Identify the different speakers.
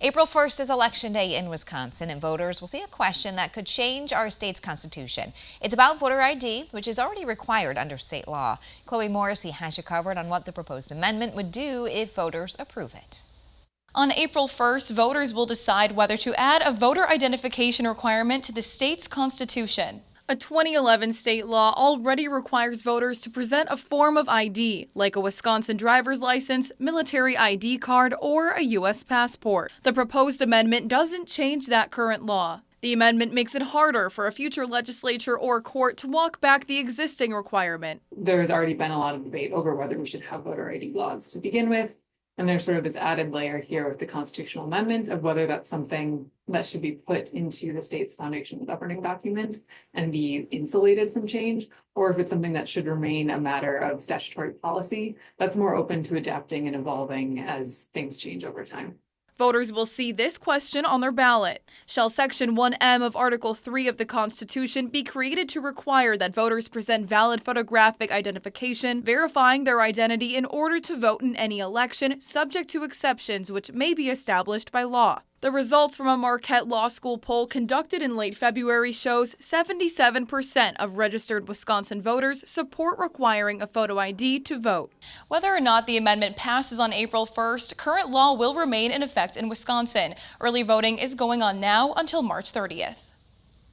Speaker 1: April 1st is Election Day in Wisconsin, and voters will see a question that could change our state's constitution. It's about voter ID, which is already required under state law. Chloe Morrissey has you covered on what the proposed amendment would do if voters approve it.
Speaker 2: On April 1st, voters will decide whether to add a voter identification requirement to the state's constitution. A 2011 state law already requires voters to present a form of ID, like a Wisconsin driver's license, military ID card, or a U.S. passport. The proposed amendment doesn't change that current law. The amendment makes it harder for a future legislature or court to walk back the existing requirement.
Speaker 3: There's already been a lot of debate over whether we should have voter ID laws to begin with. And there's sort of this added layer here with the constitutional amendment of whether that's something that should be put into the state's foundational governing document and be insulated from change, or if it's something that should remain a matter of statutory policy that's more open to adapting and evolving as things change over time.
Speaker 2: Voters will see this question on their ballot. Shall Section 1M of Article 3 of the Constitution be created to require that voters present valid photographic identification, verifying their identity in order to vote in any election, subject to exceptions which may be established by law? The results from a Marquette Law School poll conducted in late February shows 77% of registered Wisconsin voters support requiring a photo ID to vote. Whether or not the amendment passes on April 1st, current law will remain in effect in Wisconsin. Early voting is going on now until March 30th.